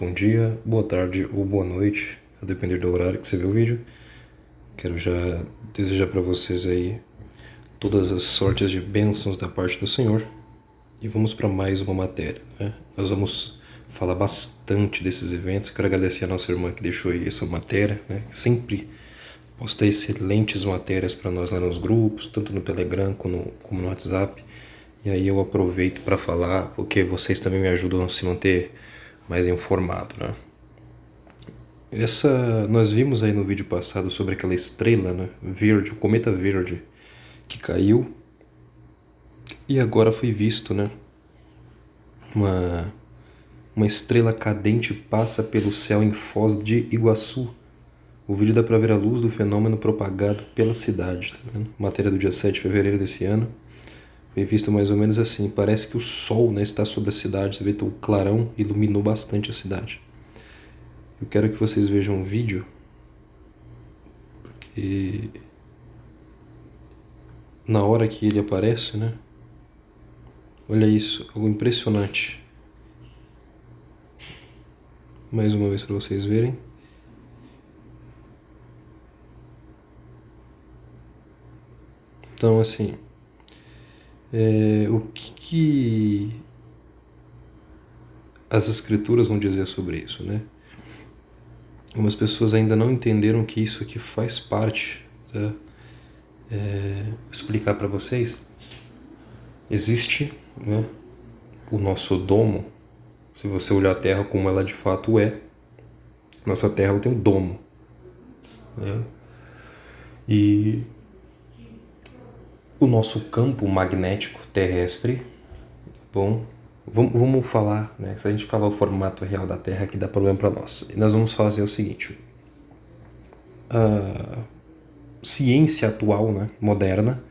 bom dia, boa tarde ou boa noite, a depender do horário que você vê o vídeo. Quero já desejar para vocês aí todas as sortes de bênçãos da parte do Senhor. E vamos para mais uma matéria, né? Nós vamos falar bastante desses eventos. Quero agradecer a nossa irmã que deixou aí essa matéria, né? Sempre posta excelentes matérias para nós lá nos grupos, tanto no Telegram como no WhatsApp. E aí eu aproveito para falar, porque vocês também me ajudam a se manter mais informado, né? Nós vimos aí no vídeo passado sobre aquela estrela, né, verde, o cometa verde, que caiu. E agora foi visto, né, uma estrela cadente passa pelo céu em Foz de Iguaçu. O vídeo dá para ver a luz do fenômeno propagado pela cidade, tá vendo? Matéria do dia 7 de fevereiro desse ano. Foi visto mais ou menos assim. Parece que o sol, né, está sobre a cidade. Você vê que o clarão iluminou bastante a cidade. Eu quero que vocês vejam o vídeo, porque na hora que ele aparece, né? Olha isso, algo impressionante. Mais uma vez para vocês verem. Então, assim, o que as escrituras vão dizer sobre isso, né? Algumas pessoas ainda não entenderam que isso aqui faz parte, tá? Vou explicar para vocês. Existe, né, o nosso domo. Se você olhar a Terra como ela de fato é, nossa Terra ela tem um domo, né? E o nosso campo magnético terrestre, bom, vamos falar, né? Se a gente falar o formato real da Terra, que dá problema para nós. E nós vamos fazer o seguinte: a ciência atual, né, moderna,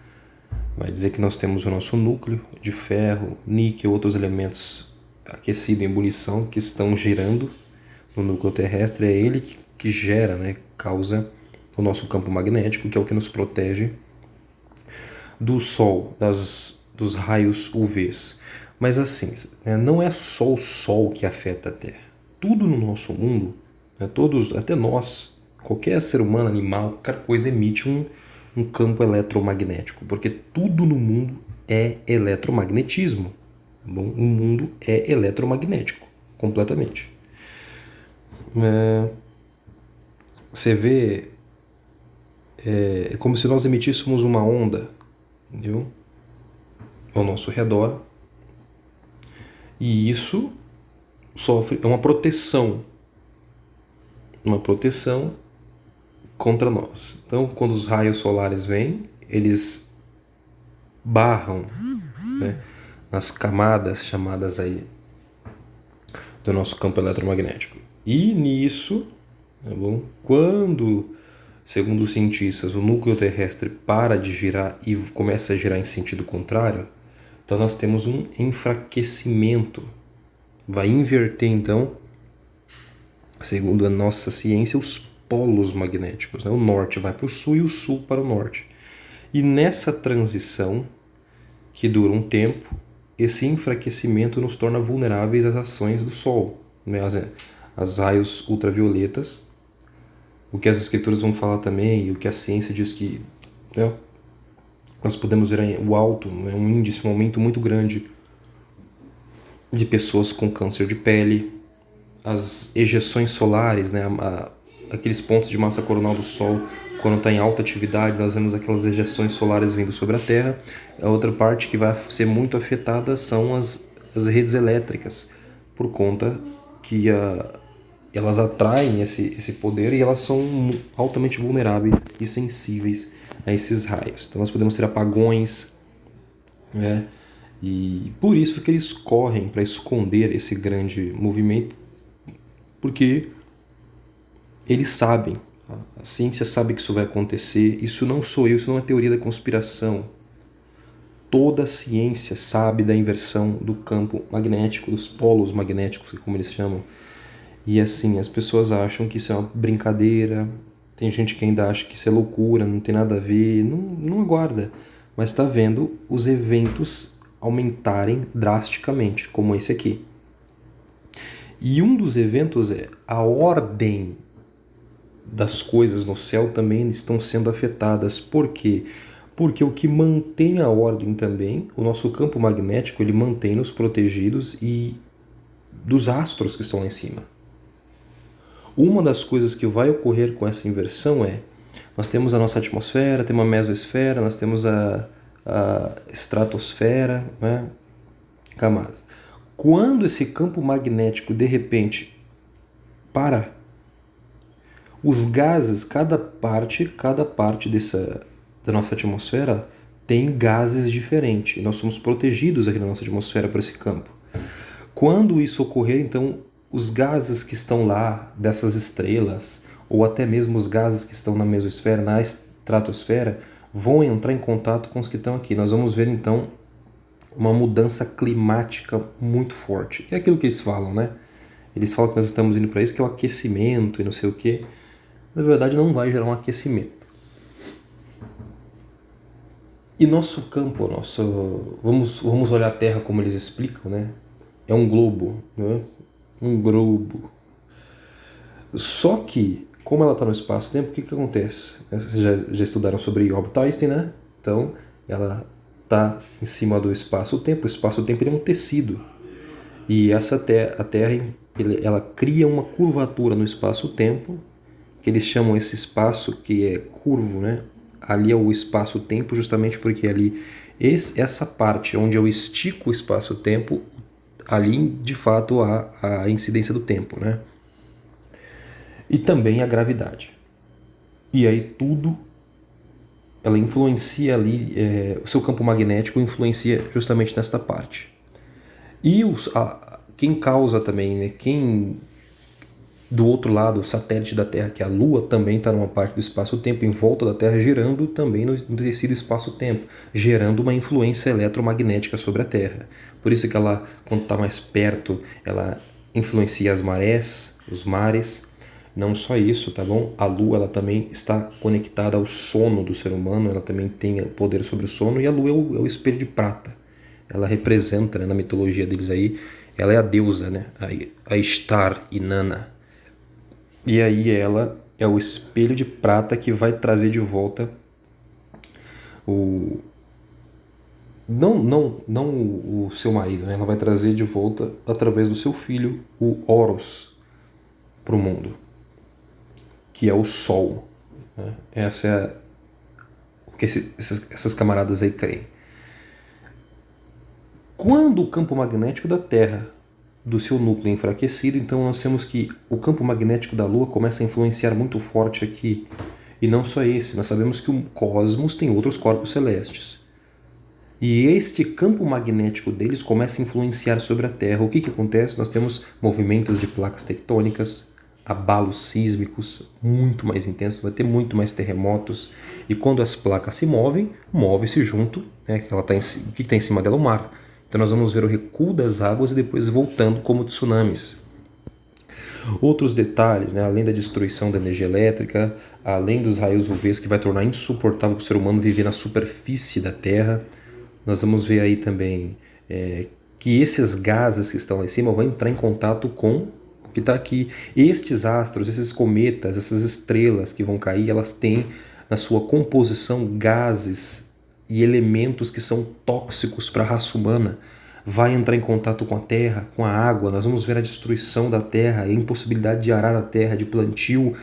vai dizer que nós temos o nosso núcleo de ferro, níquel, outros elementos aquecidos em ebulição que estão girando no núcleo terrestre. É ele que gera, né, causa o nosso campo magnético, que é o que nos protege do Sol, dos raios UVs. Mas assim, né, não é só o Sol que afeta a Terra. Tudo no nosso mundo, né, todos, até nós, qualquer ser humano, animal, qualquer coisa emite um campo eletromagnético, porque tudo no mundo é eletromagnetismo. Tá bom? O mundo é eletromagnético, completamente. Você vê, é como se nós emitíssemos uma onda, entendeu? Ao nosso redor. E isso é uma proteção contra nós. Então, quando os raios solares vêm, eles barram, né, nas camadas chamadas aí do nosso campo eletromagnético. E nisso, tá bom? Quando, segundo os cientistas, o núcleo terrestre para de girar e começa a girar em sentido contrário, então nós temos um enfraquecimento. Vai inverter, então, segundo a nossa ciência, os polos magnéticos, né? O norte vai para o sul e o sul para o norte. E nessa transição, que dura um tempo, esse enfraquecimento nos torna vulneráveis às ações do Sol, né? As raios ultravioletas, o que as escrituras vão falar também, e o que a ciência diz que, né, nós podemos ver o alto, né, um índice, um aumento muito grande de pessoas com câncer de pele, as ejeções solares, né, aqueles pontos de massa coronal do Sol, quando está em alta atividade, nós vemos aquelas ejeções solares vindo sobre a Terra. A outra parte que vai ser muito afetada são as redes elétricas, por conta que elas atraem esse poder e elas são altamente vulneráveis e sensíveis a esses raios. Então nós podemos ter apagões, né? E por isso que eles correm para esconder esse grande movimento, porque eles sabem, a ciência sabe que isso vai acontecer. Isso não sou eu, isso não é teoria da conspiração. Toda a ciência sabe da inversão do campo magnético, dos polos magnéticos, como eles chamam. E assim, as pessoas acham que isso é uma brincadeira, tem gente que ainda acha que isso é loucura, não tem nada a ver, não aguarda. Mas está vendo os eventos aumentarem drasticamente, como esse aqui. E um dos eventos é a ordem das coisas no céu também estão sendo afetadas. Por quê? Porque o que mantém a ordem também, o nosso campo magnético, ele mantém-nos protegidos e dos astros que estão lá em cima. Uma das coisas que vai ocorrer com essa inversão é, nós temos a nossa atmosfera, temos a mesosfera, nós temos a estratosfera, né? Camadas. Quando esse campo magnético de repente para, os gases, cada parte da nossa atmosfera tem gases diferentes. Nós somos protegidos aqui na nossa atmosfera por esse campo. Quando isso ocorrer, então, os gases que estão lá, dessas estrelas, ou até mesmo os gases que estão na mesosfera, na estratosfera, vão entrar em contato com os que estão aqui. Nós vamos ver, então, uma mudança climática muito forte. É aquilo que eles falam, né? Eles falam que nós estamos indo para isso, que é o aquecimento e não sei o quê. Na verdade, não vai gerar um aquecimento. E nosso campo, vamos olhar a Terra como eles explicam, né? É um globo, né? Um globo. Só que, como ela está no espaço-tempo, o que acontece? Vocês já estudaram sobre Albert Einstein, né? Então, ela está em cima do espaço-tempo. O espaço-tempo é um tecido. E a Terra ela cria uma curvatura no espaço-tempo, que eles chamam esse espaço que é curvo, né? Ali é o espaço-tempo, justamente porque ali essa parte onde eu estico o espaço-tempo, ali de fato há a incidência do tempo, né? E também a gravidade. E aí tudo, ela influencia ali, o seu campo magnético influencia justamente nesta parte. E quem causa também, né? Quem do outro lado, o satélite da Terra, que é a Lua, também está numa parte do espaço-tempo em volta da Terra, girando também no tecido espaço-tempo, gerando uma influência eletromagnética sobre a Terra. Por isso que ela, quando está mais perto, ela influencia as marés, os mares. Não só isso, tá bom? A Lua, ela também está conectada ao sono do ser humano, ela também tem poder sobre o sono, e a Lua é o espelho de prata. Ela representa, né, na mitologia deles aí, ela é a deusa, né? A Ishtar, Inanna. E aí ela é o espelho de prata que vai trazer de volta o... Não o seu marido, né? Ela vai trazer de volta através do seu filho, o Horus, para o mundo, que é o Sol. Né? Essa é o que essas camaradas aí creem. Quando o campo magnético da Terra, do seu núcleo é enfraquecido, então nós temos que o campo magnético da Lua começa a influenciar muito forte aqui. E não só esse, nós sabemos que o cosmos tem outros corpos celestes. E este campo magnético deles começa a influenciar sobre a Terra. O que acontece? Nós temos movimentos de placas tectônicas, abalos sísmicos muito mais intensos, vai ter muito mais terremotos. E quando as placas se movem, move-se junto, né? O que está em cima dela? O mar. Então nós vamos ver o recuo das águas e depois voltando como tsunamis. Outros detalhes, né? Além da destruição da energia elétrica, além dos raios UV que vai tornar insuportável para o ser humano viver na superfície da Terra, nós vamos ver aí também que esses gases que estão lá em cima vão entrar em contato com o que está aqui. Estes astros, esses cometas, essas estrelas que vão cair, elas têm na sua composição gases e elementos que são tóxicos para a raça humana. Vai entrar em contato com a terra, com a água. Nós vamos ver a destruição da terra, a impossibilidade de arar a terra, de plantio,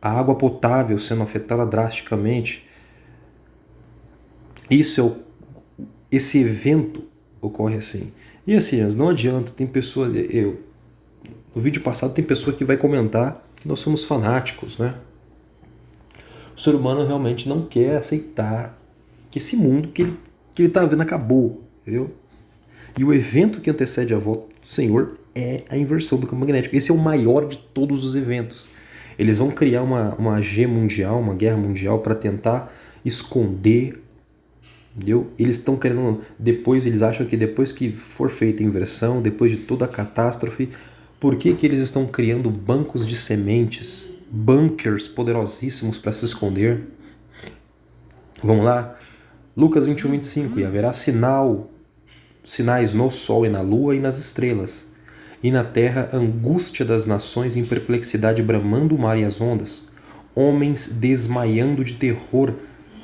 a água potável sendo afetada drasticamente. Esse evento ocorre assim. E assim, não adianta, tem pessoas... No vídeo passado tem pessoa que vai comentar que nós somos fanáticos, né? O ser humano realmente não quer aceitar que esse mundo que ele está vendo acabou, entendeu? E o evento que antecede a volta do Senhor é a inversão do campo magnético. Esse é o maior de todos os eventos. Eles vão criar uma G mundial, uma guerra mundial para tentar esconder, entendeu? Eles estão querendo, eles acham que depois que for feita a inversão, depois de toda a catástrofe, por que eles estão criando bancos de sementes, bunkers poderosíssimos para se esconder? Vamos lá? Lucas 21, 25. E haverá sinais no sol e na lua e nas estrelas. e na terra angústia das nações em perplexidade bramando o mar e as ondas, homens desmaiando de terror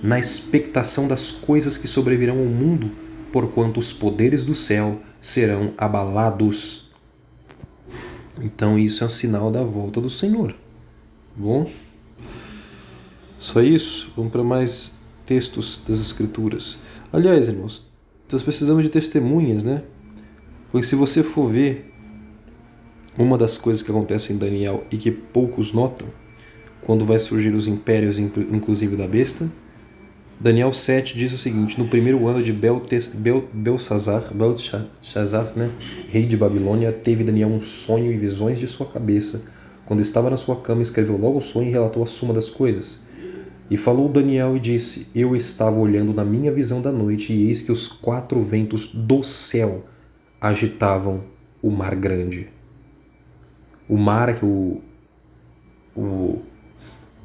na expectação das coisas que sobrevirão ao mundo, porquanto os poderes do céu serão abalados. Então isso é um sinal da volta do Senhor. Bom? Só isso? Vamos para mais textos das Escrituras. Aliás, irmãos, nós precisamos de testemunhas, né? Porque se você for ver uma das coisas que acontecem em Daniel e que poucos notam, quando vai surgir os impérios, inclusive da besta, Daniel 7 diz o seguinte: no primeiro ano de Belshazzar, né, rei de Babilônia, teve Daniel um sonho e visões de sua cabeça. Quando estava na sua cama, escreveu logo o sonho e relatou a suma das coisas. E falou Daniel e disse: eu estava olhando na minha visão da noite, e eis que os 4 ventos do céu agitavam o mar grande. O mar que o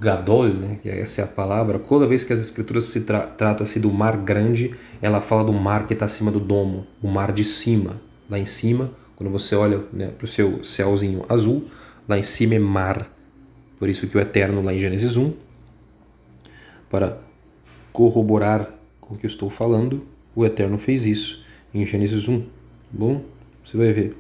Gadol, né, que essa é a palavra, toda vez que as escrituras se trata-se do mar grande, ela fala do mar que está acima do domo, o mar de cima. Lá em cima, quando você olha, né, para o seu céuzinho azul, lá em cima é mar. Por isso que o Eterno, lá em Gênesis 1, para corroborar com o que eu estou falando, o Eterno fez isso em Gênesis 1. Bom, você vai ver.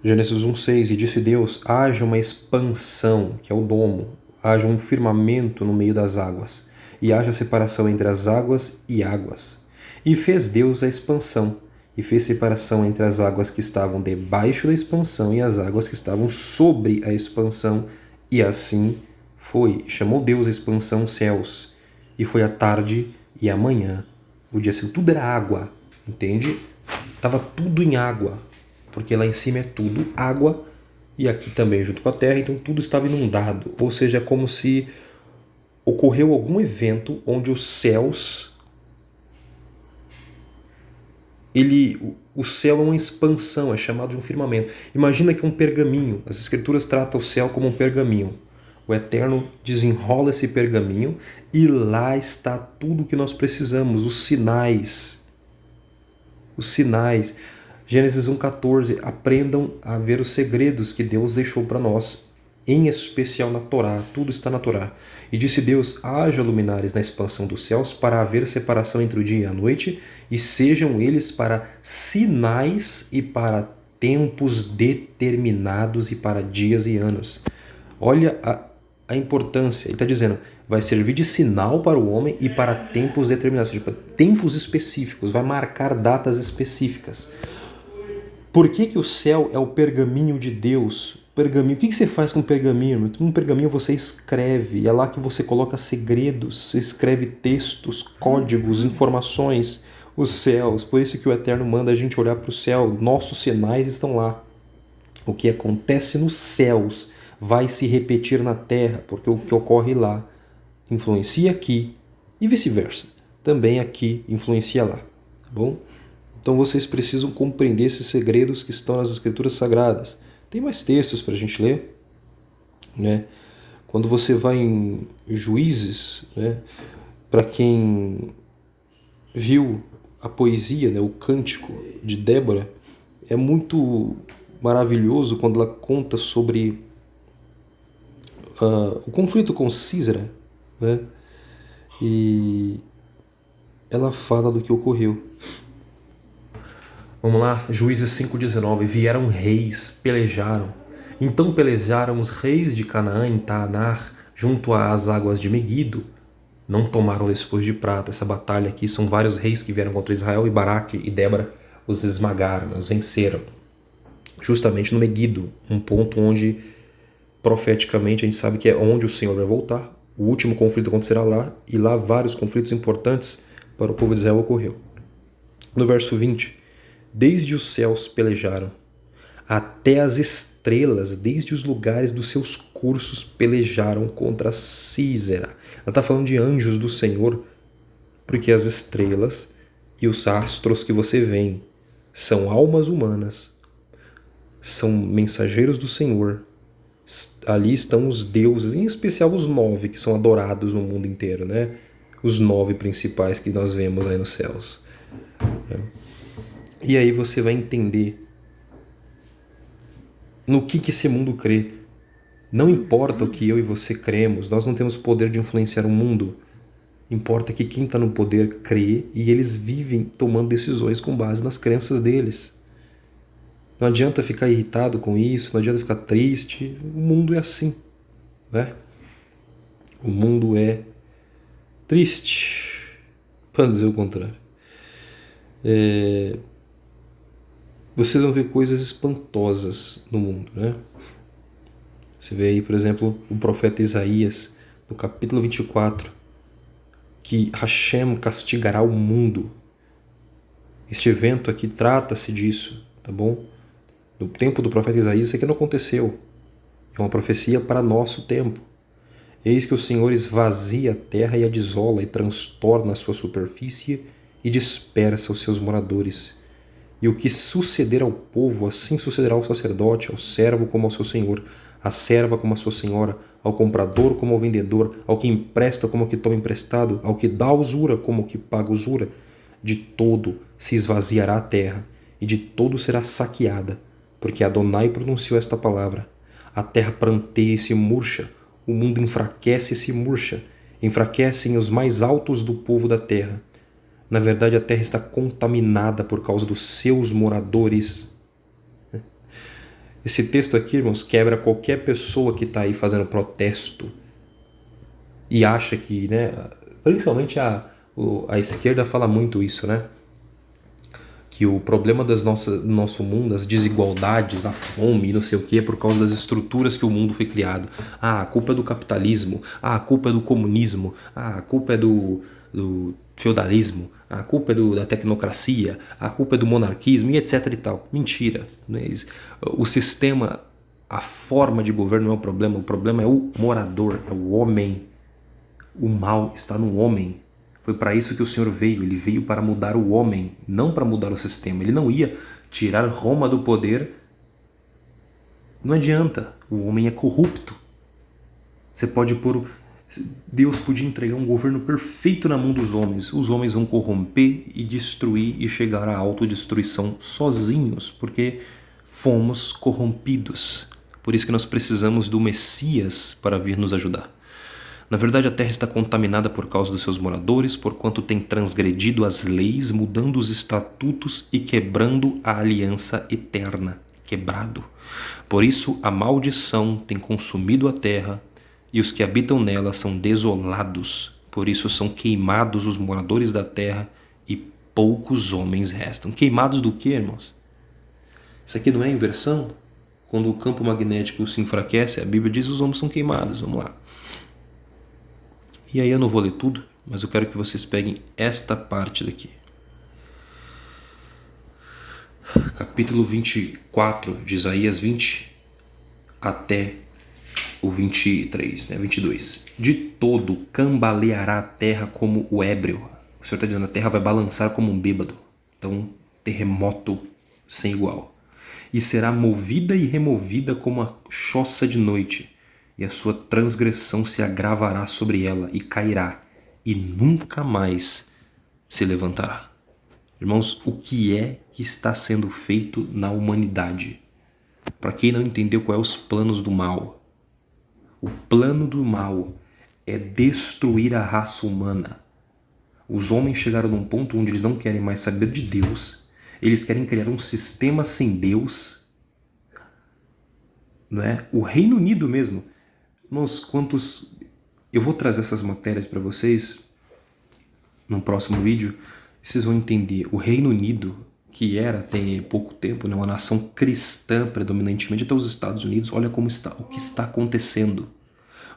Gênesis 1:6, e disse Deus: haja uma expansão, que é o domo, haja um firmamento no meio das águas, e haja separação entre as águas e águas. E fez Deus a expansão, e fez separação entre as águas que estavam debaixo da expansão e as águas que estavam sobre a expansão, e assim foi. Chamou Deus a expansão céus, e foi a tarde e a manhã. O dia seguinte, tudo era água, entende? Estava tudo em água. Porque lá em cima é tudo água e aqui também junto com a terra, então tudo estava inundado. Ou seja, é como se ocorreu algum evento onde os céus, o céu é uma expansão, é chamado de um firmamento. Imagina que um pergaminho, as escrituras tratam o céu como um pergaminho. O Eterno desenrola esse pergaminho e lá está tudo o que nós precisamos, os sinais. Os sinais. Gênesis 1:14, aprendam a ver os segredos que Deus deixou para nós, em especial na Torá, tudo está na Torá. E disse Deus: haja luminares na expansão dos céus para haver separação entre o dia e a noite, e sejam eles para sinais e para tempos determinados e para dias e anos. Olha a importância, ele está dizendo, vai servir de sinal para o homem e para tempos determinados, tipo, tempos específicos, vai marcar datas específicas. Por que o céu é o pergaminho de Deus? Pergaminho. O que você faz com pergaminho? Um pergaminho você escreve, é lá que você coloca segredos, você escreve textos, códigos, informações, os céus. Por isso que o Eterno manda a gente olhar para o céu, nossos sinais estão lá. O que acontece nos céus vai se repetir na terra, porque o que ocorre lá influencia aqui e vice-versa. Também aqui influencia lá, tá bom? Então vocês precisam compreender esses segredos que estão nas Escrituras Sagradas. Tem mais textos para a gente ler, né? Quando você vai em Juízes, né? Para quem viu a poesia, né? O cântico de Débora, é muito maravilhoso quando ela conta sobre o conflito com Císara, né? E ela fala do que ocorreu. Vamos lá, Juízes 5:19, vieram reis, pelejaram. Então pelejaram os reis de Canaã em Taanar, junto às águas de Meguido. Não tomaram depois de prata. Essa batalha aqui são vários reis que vieram contra Israel, e Baraque e Débora os esmagaram, os venceram. Justamente no Meguido, um ponto onde profeticamente a gente sabe que é onde o Senhor vai voltar. O último conflito acontecerá lá, e lá vários conflitos importantes para o povo de Israel ocorreu. No verso 20, desde os céus pelejaram, até as estrelas, desde os lugares dos seus cursos pelejaram contra Císera. Ela está falando de anjos do Senhor, porque as estrelas e os astros que você vê são almas humanas, são mensageiros do Senhor. Ali estão os deuses, em especial os 9 que são adorados no mundo inteiro, né? Os 9 principais que nós vemos aí nos céus. E aí você vai entender no que esse mundo crê. Não importa o que eu e você cremos, nós não temos poder de influenciar o mundo. Importa que quem está no poder crê e eles vivem tomando decisões com base nas crenças deles. Não adianta ficar irritado com isso, não adianta ficar triste. O mundo é assim, né? O mundo é triste, para dizer o contrário. Vocês vão ver coisas espantosas no mundo, né? Você vê aí, por exemplo, o profeta Isaías, no capítulo 24, que Hashem castigará o mundo. Este evento aqui trata-se disso, tá bom? No tempo do profeta Isaías, isso aqui não aconteceu. É uma profecia para nosso tempo. Eis que o Senhor esvazia a terra e a desola e transtorna a sua superfície e dispersa os seus moradores. E o que suceder ao povo, assim sucederá ao sacerdote, ao servo como ao seu senhor, à serva como à sua senhora, ao comprador como ao vendedor, ao que empresta como ao que toma emprestado, ao que dá usura como ao que paga usura. De todo se esvaziará a terra, e de todo será saqueada, porque Adonai pronunciou esta palavra. A terra pranteia e se murcha, o mundo enfraquece e se murcha, enfraquecem os mais altos do povo da terra. Na verdade, a terra está contaminada por causa dos seus moradores. Esse texto aqui, irmãos, quebra qualquer pessoa que está aí fazendo protesto e acha que, né, principalmente a esquerda fala muito isso, né? Que o problema do nosso mundo, as desigualdades, a fome e não sei o que, é por causa das estruturas que o mundo foi criado. Ah, a culpa é do capitalismo. Ah, a culpa é do comunismo. Ah, a culpa é do feudalismo. A culpa é da tecnocracia. A culpa é do monarquismo e etc e tal. Mentira. O sistema, a forma de governo não é o problema é o morador, é o homem. O mal está no homem. Foi para isso que o Senhor veio. Ele veio para mudar o homem, não para mudar o sistema. Ele não ia tirar Roma do poder. Não adianta. O homem é corrupto. Você pode pôr... Deus podia entregar um governo perfeito na mão dos homens. Os homens vão corromper e destruir e chegar à autodestruição sozinhos, porque fomos corrompidos. Por isso que nós precisamos do Messias para vir nos ajudar. Na verdade, a terra está contaminada por causa dos seus moradores, porquanto tem transgredido as leis, mudando os estatutos e quebrando a aliança eterna. Quebrado. Por isso, a maldição tem consumido a terra, e os que habitam nela são desolados. Por isso são queimados os moradores da terra, e poucos homens restam. Queimados do quê, irmãos? Isso aqui não é inversão? Quando o campo magnético se enfraquece, a Bíblia diz que os homens são queimados. Vamos lá. E aí eu não vou ler tudo, mas eu quero que vocês peguem esta parte daqui. Capítulo 24 de Isaías 20 até o 23, né? 22. De todo cambaleará a terra como o ébrio. O Senhor está dizendo, a terra vai balançar como um bêbado. Então, terremoto sem igual. E será movida e removida como a choça de noite. E a sua transgressão se agravará sobre ela e cairá, e nunca mais se levantará. Irmãos, o que é que está sendo feito na humanidade? Para quem não entendeu quais são os planos do mal, o plano do mal é destruir a raça humana. Os homens chegaram num ponto onde eles não querem mais saber de Deus, eles querem criar um sistema sem Deus, não é? O Reino Unido mesmo. Irmãos, quantos... Eu vou trazer essas matérias para vocês no próximo vídeo. Vocês vão entender. O Reino Unido, que era até pouco tempo, né, uma nação cristã predominantemente, até os Estados Unidos, olha como está, o que está acontecendo.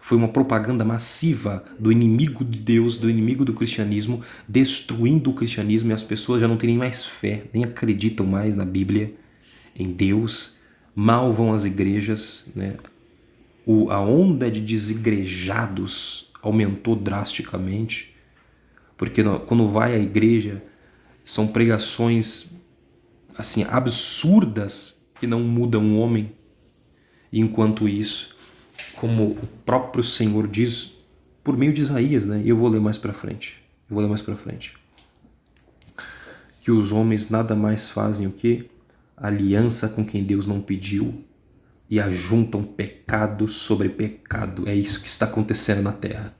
Foi uma propaganda massiva do inimigo de Deus, do inimigo do cristianismo, destruindo o cristianismo, e as pessoas já não têm nem mais fé, nem acreditam mais na Bíblia, em Deus, mal vão às igrejas, né? A onda de desigrejados aumentou drasticamente, porque quando vai à igreja são pregações assim absurdas que não mudam o homem. E enquanto isso, como o próprio Senhor diz por meio de Isaías, né? E eu vou ler mais para frente. Que os homens nada mais fazem o quê? Aliança com quem Deus não pediu, e ajuntam pecado sobre pecado. É isso que está acontecendo na terra.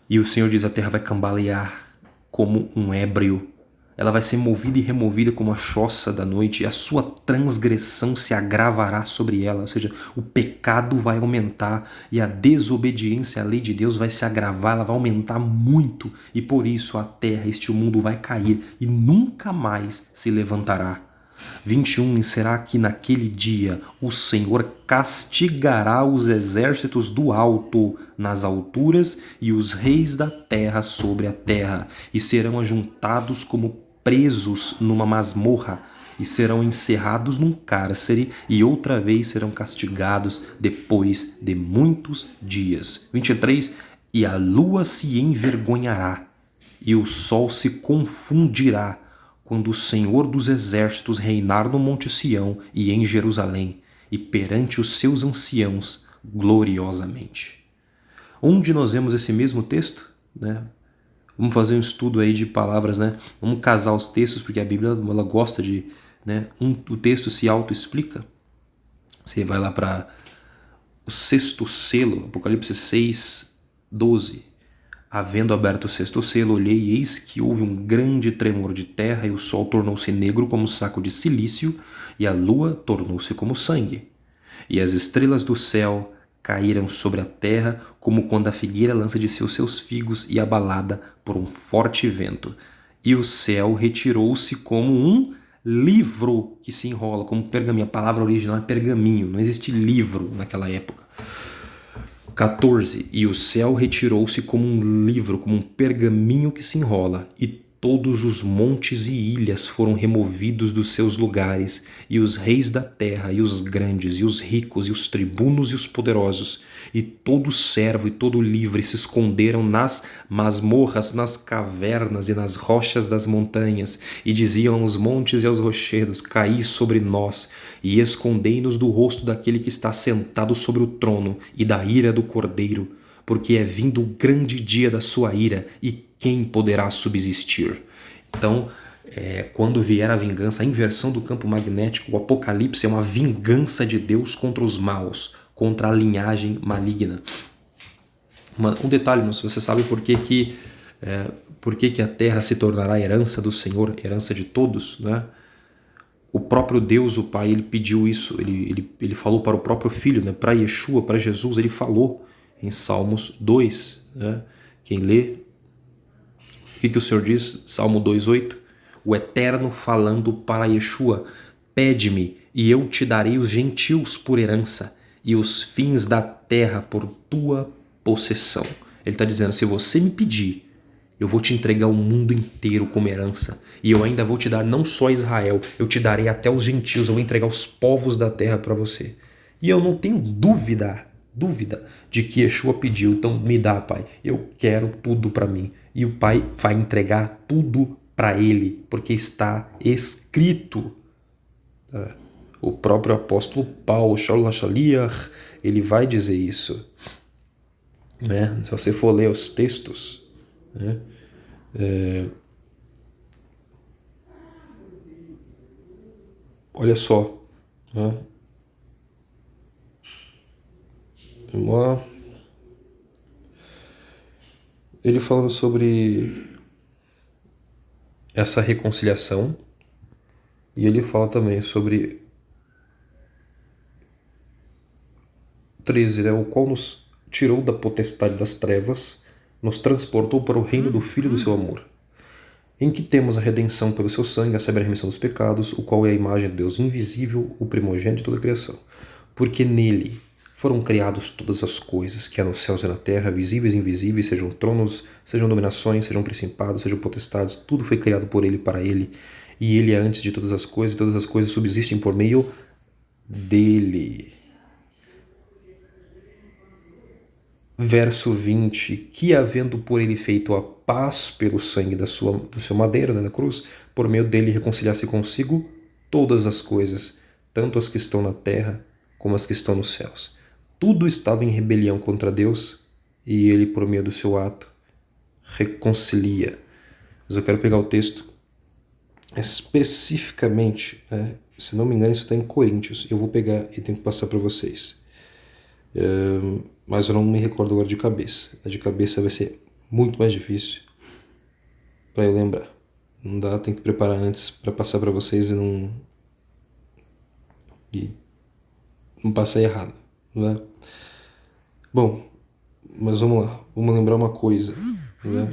E o Senhor diz: a terra vai cambalear como um ébrio. Ela vai ser movida e removida como a choça da noite, e a sua transgressão se agravará sobre ela. Ou seja, o pecado vai aumentar e a desobediência à lei de Deus vai se agravar, ela vai aumentar muito. E por isso a terra, este mundo vai cair e nunca mais se levantará. 21. E será que naquele dia o Senhor castigará os exércitos do alto nas alturas e os reis da terra sobre a terra, e serão ajuntados como presos numa masmorra, e serão encerrados num cárcere, e outra vez serão castigados depois de muitos dias. 23. E a lua se envergonhará, e o sol se confundirá, quando o Senhor dos Exércitos reinar no Monte Sião e em Jerusalém, e perante os seus anciãos gloriosamente. Onde nós vemos esse mesmo texto, né? Vamos fazer um estudo aí de palavras, né? Vamos casar os textos, porque a Bíblia ela gosta de, né? O texto se auto-explica. Você vai lá para o sexto selo, Apocalipse 6, 12. Havendo aberto o sexto selo, olhei e eis que houve um grande tremor de terra, e o sol tornou-se negro como saco de cilício, e a lua tornou-se como sangue. E as estrelas do céu caíram sobre a terra, como quando a figueira lança de seus figos e abalada por um forte vento. E o céu retirou-se como um livro que se enrola, como pergaminho. A palavra original é pergaminho, não existe livro naquela época. 14. E o céu retirou-se como um livro, como um pergaminho que se enrola, e todos os montes e ilhas foram removidos dos seus lugares, e os reis da terra, e os grandes, e os ricos, e os tribunos, e os poderosos, e todo servo e todo livre se esconderam nas masmorras, nas cavernas e nas rochas das montanhas, e diziam aos montes e aos rochedos: caí sobre nós, e escondei-nos do rosto daquele que está sentado sobre o trono, e da ira do Cordeiro, porque é vindo o grande dia da sua ira, e quem poderá subsistir? Então, quando vier a vingança, a inversão do campo magnético, o Apocalipse é uma vingança de Deus contra os maus, contra a linhagem maligna. Um detalhe, não, se você sabe por que a terra se tornará herança do Senhor, herança de todos, né? O próprio Deus, o Pai, ele pediu isso, ele falou para o próprio Filho, né? Para Yeshua, para Jesus, ele falou em Salmos 2, né? Quem lê, o que o Senhor diz? Salmo 2,8. O Eterno falando para Yeshua: pede-me e eu te darei os gentios por herança e os fins da terra por tua possessão. Ele está dizendo: se você me pedir, eu vou te entregar o mundo inteiro como herança, e eu ainda vou te dar não só Israel, eu te darei até os gentios, eu vou entregar os povos da terra para você. E eu não tenho dúvida de que Yeshua pediu: então me dá, Pai, eu quero tudo para mim. E o Pai vai entregar tudo para ele, porque está escrito. O próprio apóstolo Paulo, Shaul HaShaliach, ele vai dizer isso, né? Se você for ler os textos, né? Olha só, né? Vamos lá. Ele falando sobre essa reconciliação, e ele fala também sobre 13, né? O qual nos tirou da potestade das trevas, nos transportou para o reino do Filho do seu amor, em que temos a redenção pelo seu sangue, a saber, a remissão dos pecados, o qual é a imagem de Deus invisível, o primogênito de toda a criação. Porque nele foram criadas todas as coisas, que há nos céus e na terra, visíveis e invisíveis, sejam tronos, sejam dominações, sejam principados, sejam potestades, tudo foi criado por ele e para ele, e ele é antes de todas as coisas, e todas as coisas subsistem por meio dele. Verso 20, que havendo por ele feito a paz pelo sangue do seu madeiro, né, da cruz, por meio dele reconciliasse consigo todas as coisas, tanto as que estão na terra como as que estão nos céus. Tudo estava em rebelião contra Deus, e ele, por meio do seu ato, reconcilia. Mas eu quero pegar o texto especificamente, né, Se não me engano, isso está em Coríntios. Eu vou pegar e tenho que passar para vocês. Mas eu não me recordo agora de cabeça. A de cabeça vai ser muito mais difícil para eu lembrar. Não dá, tem que preparar antes para passar para vocês e não passar errado, né? Bom, mas vamos lá. Vamos lembrar uma coisa, né?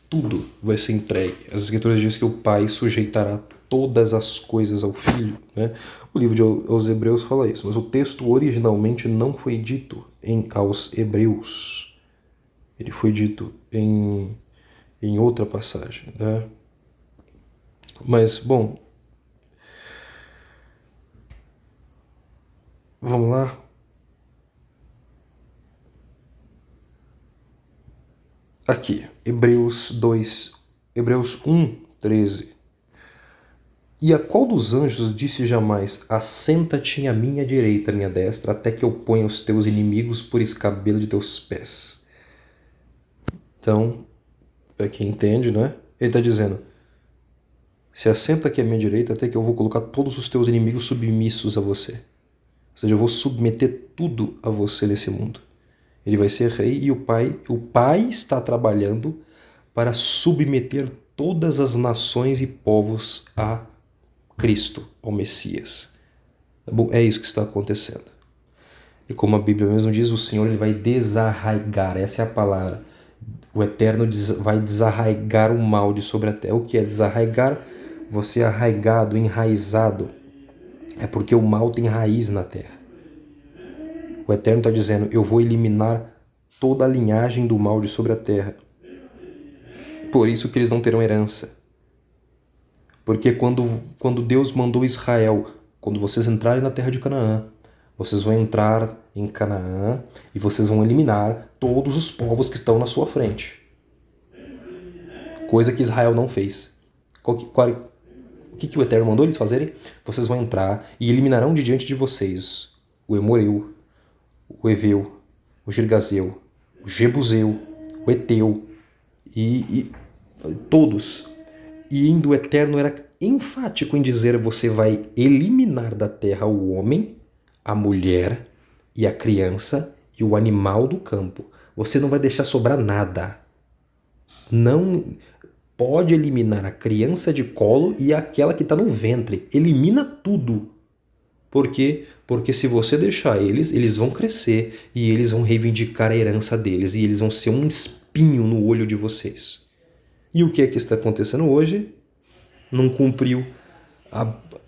Tudo vai ser entregue. As Escrituras dizem que o Pai sujeitará todas as coisas ao Filho, né? O livro aos Hebreus fala isso, mas o texto originalmente não foi dito aos Hebreus. Ele foi dito em outra passagem, né? Mas, bom, vamos lá. Aqui, Hebreus 1:13. E a qual dos anjos disse jamais: assenta-te à minha direita, à minha destra, até que eu ponha os teus inimigos por escabelo de teus pés? Então, para quem entende, né? Ele está dizendo: se assenta aqui à minha direita, até que eu vou colocar todos os teus inimigos submissos a você. Ou seja, eu vou submeter tudo a você nesse mundo. Ele vai ser rei e o pai está trabalhando para submeter todas as nações e povos a Cristo, ao Messias. Bom, é isso que está acontecendo. E como a Bíblia mesmo diz, o Senhor ele vai desarraigar, essa é a palavra. O Eterno vai desarraigar o mal de sobre a terra. O que é desarraigar? Você é arraigado, enraizado. É porque o mal tem raiz na terra. O Eterno está dizendo: eu vou eliminar toda a linhagem do mal de sobre a terra. Por isso que eles não terão herança. Porque quando Deus mandou Israel, quando vocês entrarem na terra de Canaã, vocês vão entrar em Canaã e vocês vão eliminar todos os povos que estão na sua frente. Coisa que Israel não fez. O que o Eterno mandou eles fazerem? Vocês vão entrar e eliminarão de diante de vocês o Emoreu, o Eveu, o Girgazeu, o Jebuseu, o Eteu e todos. E ainda o Eterno era enfático em dizer: você vai eliminar da terra o homem, a mulher e a criança e o animal do campo. Você não vai deixar sobrar nada. Não pode eliminar a criança de colo e aquela que está no ventre. Elimina tudo. Por quê? Porque se você deixar eles vão crescer e eles vão reivindicar a herança deles e eles vão ser um espinho no olho de vocês. E o que é que está acontecendo hoje? Não cumpriu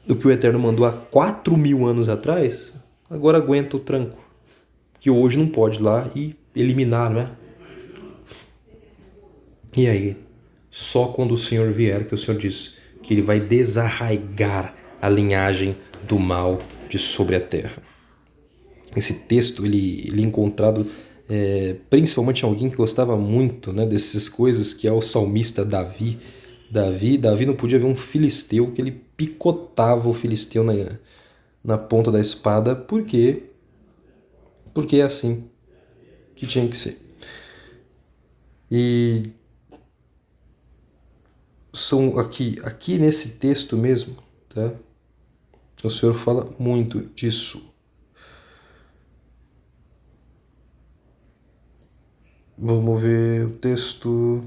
o que o Eterno mandou há 4.000 anos atrás? Agora aguenta o tranco. Que hoje não pode ir lá e eliminar, não é? E aí? Só quando o Senhor vier, que o Senhor diz que ele vai desarraigar a linhagem do mal de sobre a terra. Esse texto ele é encontrado principalmente em alguém que gostava muito, né, dessas coisas, que é o salmista Davi. Davi não podia ver um filisteu, que ele picotava o filisteu na ponta da espada. Por quê? Porque é assim que tinha que ser. E são aqui nesse texto mesmo, tá? O Senhor fala muito disso. Vamos ver o texto.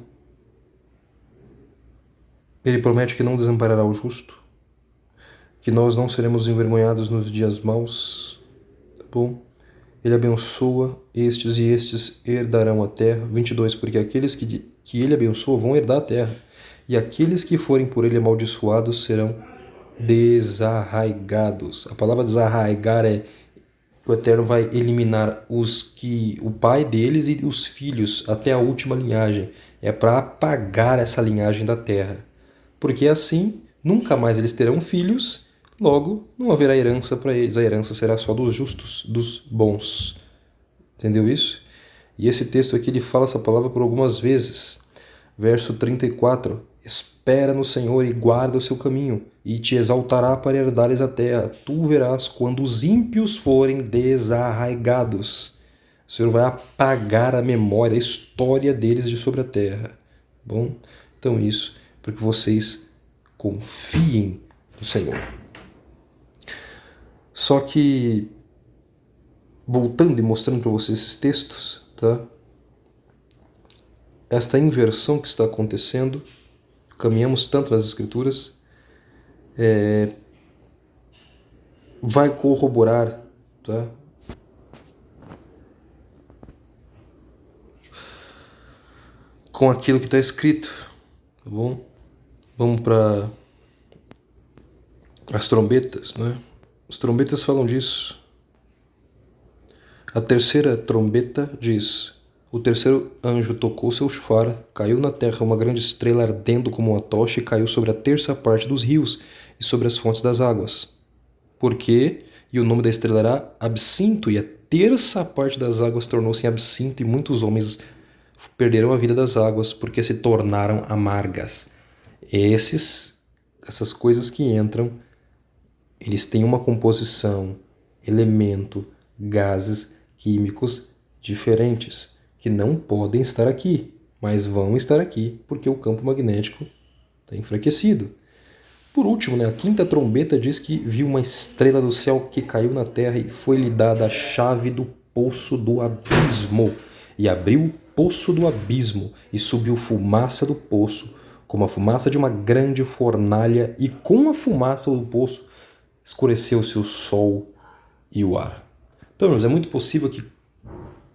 Ele promete que não desamparará o justo, que nós não seremos envergonhados nos dias maus. Tá bom? Ele abençoa estes e estes herdarão a terra. 22. Porque aqueles que ele abençoa vão herdar a terra, e aqueles que forem por ele amaldiçoados serão desarraigados. A palavra desarraigar é que o Eterno vai eliminar o pai deles e os filhos até a última linhagem. É para apagar essa linhagem da terra. Porque assim, nunca mais eles terão filhos, logo não haverá herança para eles. A herança será só dos justos, dos bons. Entendeu isso? E esse texto aqui ele fala essa palavra por algumas vezes. Verso 34. Espera no Senhor e guarda o seu caminho, e te exaltará para herdares a terra. Tu verás quando os ímpios forem desarraigados. O Senhor vai apagar a memória, a história deles de sobre a terra. Bom, então isso, para que vocês confiem do Senhor. Só que, voltando e mostrando para vocês esses textos, tá? Esta inversão que está acontecendo, caminhamos tanto nas Escrituras, vai corroborar, tá? Com aquilo que está escrito, tá bom? Vamos para as trombetas, né? As trombetas falam disso. A terceira trombeta diz: o terceiro anjo tocou seu chofar, caiu na terra uma grande estrela ardendo como uma tocha e caiu sobre a terça parte dos rios e sobre as fontes das águas. Por quê? E o nome da estrela era Absinto, e a terça parte das águas tornou-se em absinto, e muitos homens perderam a vida das águas porque se tornaram amargas. Essas coisas que entram, eles têm uma composição, elemento, gases químicos diferentes, que não podem estar aqui, mas vão estar aqui porque o campo magnético está enfraquecido. Por último, a quinta trombeta diz que viu uma estrela do céu que caiu na terra e foi-lhe dada a chave do poço do abismo. E abriu o poço do abismo e subiu fumaça do poço, como a fumaça de uma grande fornalha, e com a fumaça do poço escureceu-se o sol e o ar. Então, irmãos, é muito possível que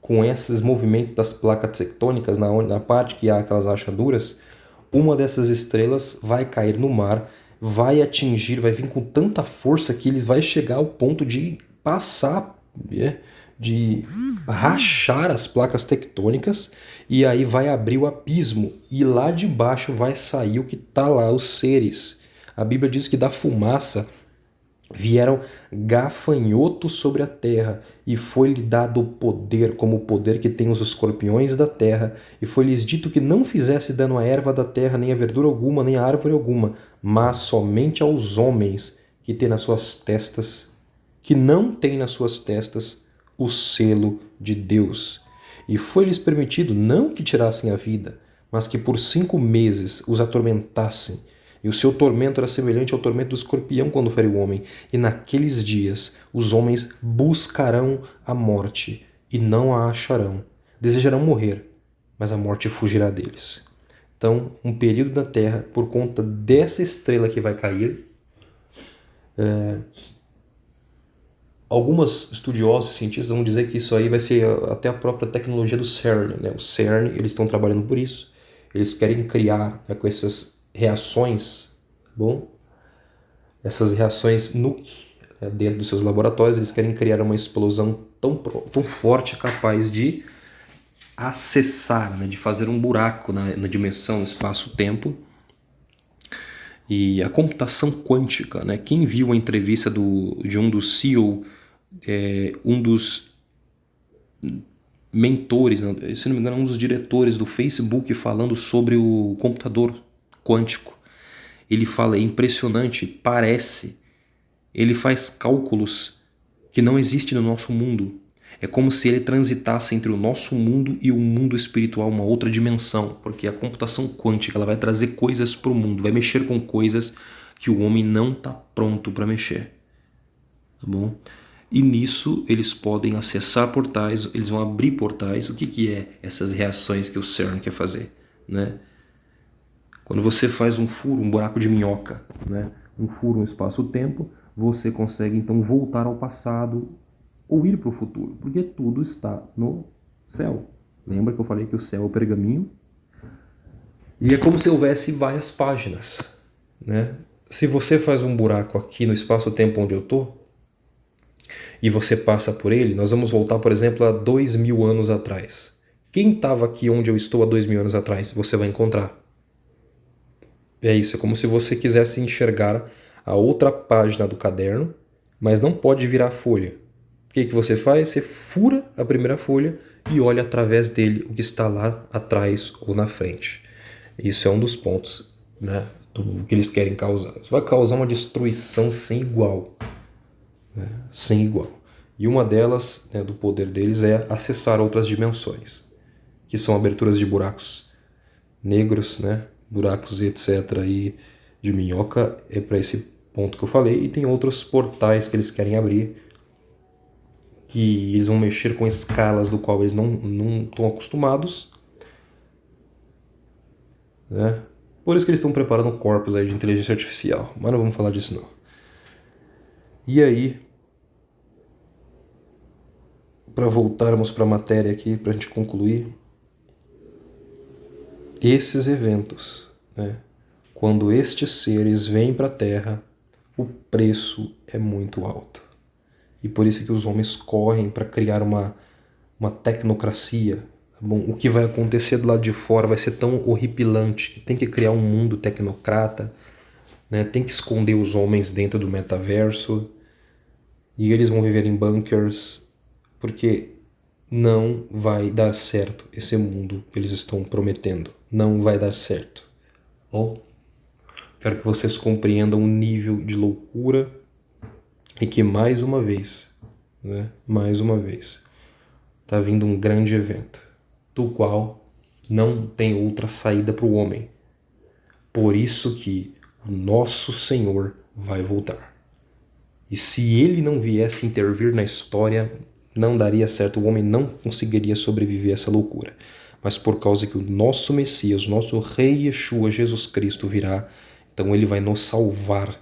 com esses movimentos das placas tectônicas, na parte que há aquelas rachaduras, uma dessas estrelas vai cair no mar, vai atingir, vai vir com tanta força que ele vai chegar ao ponto de passar, de rachar as placas tectônicas, e aí vai abrir o abismo, e lá de baixo vai sair o que está lá, os seres. A Bíblia diz que da fumaça vieram gafanhotos sobre a terra, e foi-lhe dado o poder, como o poder que tem os escorpiões da terra, e foi-lhes dito que não fizesse dano à erva da terra, nem a verdura alguma, nem a árvore alguma, mas somente aos homens que têm nas suas testas, que não têm nas suas testas o selo de Deus. E foi-lhes permitido não que tirassem a vida, mas que por 5 meses os atormentassem. E o seu tormento era semelhante ao tormento do escorpião quando fere o homem. E naqueles dias os homens buscarão a morte e não a acharão. Desejarão morrer, mas a morte fugirá deles. Então, um período da Terra, por conta dessa estrela que vai cair, alguns estudiosos, cientistas vão dizer que isso aí vai ser até a própria tecnologia do CERN. O CERN, eles estão trabalhando por isso. Eles querem criar, com essas reações, tá bom? Essas reações dentro dos seus laboratórios, eles querem criar uma explosão tão forte, capaz de acessar, de fazer um buraco na dimensão, no espaço-tempo. E a computação quântica, quem viu a entrevista de um dos CEO, um dos mentores, se não me engano, um dos diretores do Facebook, falando sobre o computador quântico. Ele fala, é impressionante, parece. Ele faz cálculos que não existem no nosso mundo. É como se ele transitasse entre o nosso mundo e o mundo espiritual, uma outra dimensão, porque a computação quântica ela vai trazer coisas para o mundo, vai mexer com coisas que o homem não está pronto para mexer. Tá bom? E nisso eles podem acessar portais, eles vão abrir portais. O que é essas reações que o CERN quer fazer? Quando você faz um furo, um buraco de minhoca, um furo no espaço-tempo, você consegue então voltar ao passado ou ir para o futuro, porque tudo está no céu. Lembra que eu falei que o céu é o pergaminho? E é como se houvesse várias páginas. Se você faz um buraco aqui no espaço-tempo onde eu estou, e você passa por ele, nós vamos voltar, por exemplo, a 2000 anos atrás. Quem estava aqui onde eu estou há 2000 anos atrás? Você vai encontrar. É isso, é como se você quisesse enxergar a outra página do caderno, mas não pode virar a folha. O que você faz? Você fura a primeira folha e olha através dele o que está lá atrás ou na frente. Isso é um dos pontos do que eles querem causar. Isso vai causar uma destruição sem igual. Sem igual. E uma delas, do poder deles, é acessar outras dimensões, que são aberturas de buracos negros, buracos etc. E de minhoca é para esse ponto que eu falei, e tem outros portais que eles querem abrir, que eles vão mexer com escalas do qual eles não estão acostumados, né? Por isso que eles estão preparando corpos aí de inteligência artificial, mas não vamos falar disso não. E aí, para voltarmos para a matéria aqui, para a gente concluir, esses eventos, né? Quando estes seres vêm para a Terra, o preço é muito alto. E por isso que os homens correm para criar uma tecnocracia. Tá bom? O que vai acontecer do lado de fora vai ser tão horripilante que tem que criar um mundo tecnocrata, né? Tem que esconder os homens dentro do metaverso e eles vão viver em bunkers, porque não vai dar certo esse mundo que eles estão prometendo. Não vai dar certo. Bom, quero que vocês compreendam o nível de loucura e que mais uma vez, está vindo um grande evento, do qual não tem outra saída para o homem. Por isso que o nosso Senhor vai voltar. E se ele não viesse intervir na história, não daria certo, o homem não conseguiria sobreviver a essa loucura. Mas por causa que o nosso Messias, o nosso Rei Yeshua, Jesus Cristo, virá, então ele vai nos salvar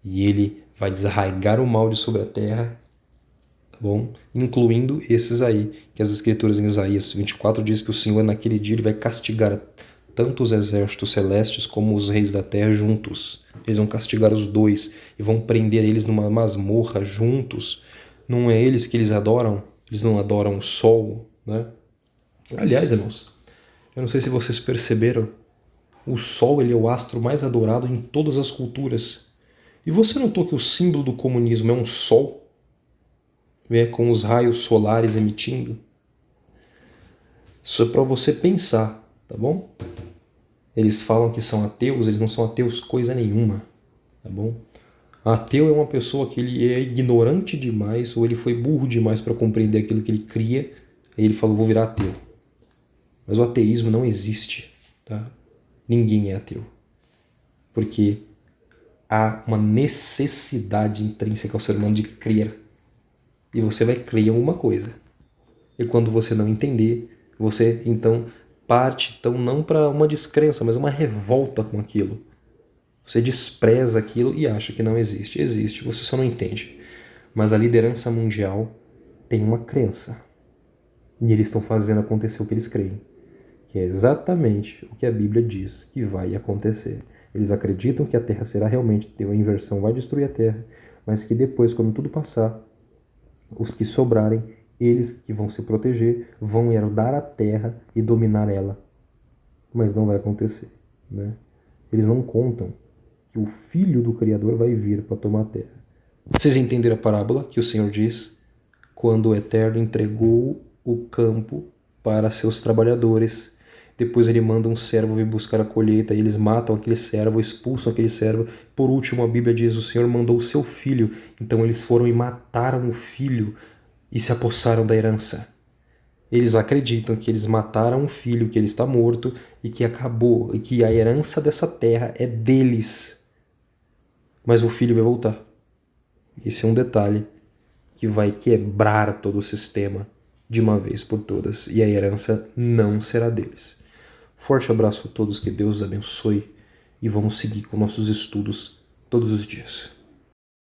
e ele vai desarraigar o mal de sobre a terra, tá bom? Incluindo esses aí, que as escrituras em Isaías 24 diz que o Senhor naquele dia ele vai castigar tanto os exércitos celestes como os reis da terra juntos. Eles vão castigar os dois e vão prender eles numa masmorra juntos. Não é eles que eles adoram? Eles não adoram o sol, né? Aliás, irmãos, eu não sei se vocês perceberam, o sol ele é o astro mais adorado em todas as culturas. E você notou que o símbolo do comunismo é um sol? Com os raios solares emitindo? Isso é para você pensar, tá bom? Eles falam que são ateus, eles não são ateus coisa nenhuma, tá bom? Ateu é uma pessoa que ele é ignorante demais ou ele foi burro demais para compreender aquilo que ele cria, e ele falou, vou virar ateu. Mas o ateísmo não existe, tá? Ninguém é ateu. Porque há uma necessidade intrínseca ao ser humano de crer. E você vai crer em alguma coisa. E quando você não entender, você então parte então não para uma descrença, mas uma revolta com aquilo. Você despreza aquilo e acha que não existe. Existe, você só não entende. Mas a liderança mundial tem uma crença. E eles estão fazendo acontecer o que eles creem. Que é exatamente o que a Bíblia diz que vai acontecer. Eles acreditam que a Terra será realmente, ter uma inversão, vai destruir a Terra, mas que depois, quando tudo passar, os que sobrarem, eles que vão se proteger, vão herdar a Terra e dominar ela. Mas não vai acontecer, né? Eles não contam que o Filho do Criador vai vir para tomar a Terra. Vocês entenderam a parábola que o Senhor diz? Quando o Eterno entregou o campo para seus trabalhadores, depois ele manda um servo vir buscar a colheita, e eles matam aquele servo, expulsam aquele servo. Por último, a Bíblia diz, o Senhor mandou o seu filho. Então eles foram e mataram o filho e se apossaram da herança. Eles acreditam que eles mataram o filho, que ele está morto e que acabou, e que a herança dessa terra é deles. Mas o filho vai voltar. Esse é um detalhe que vai quebrar todo o sistema de uma vez por todas, e a herança não será deles. Forte abraço a todos, que Deus os abençoe, e vamos seguir com nossos estudos todos os dias.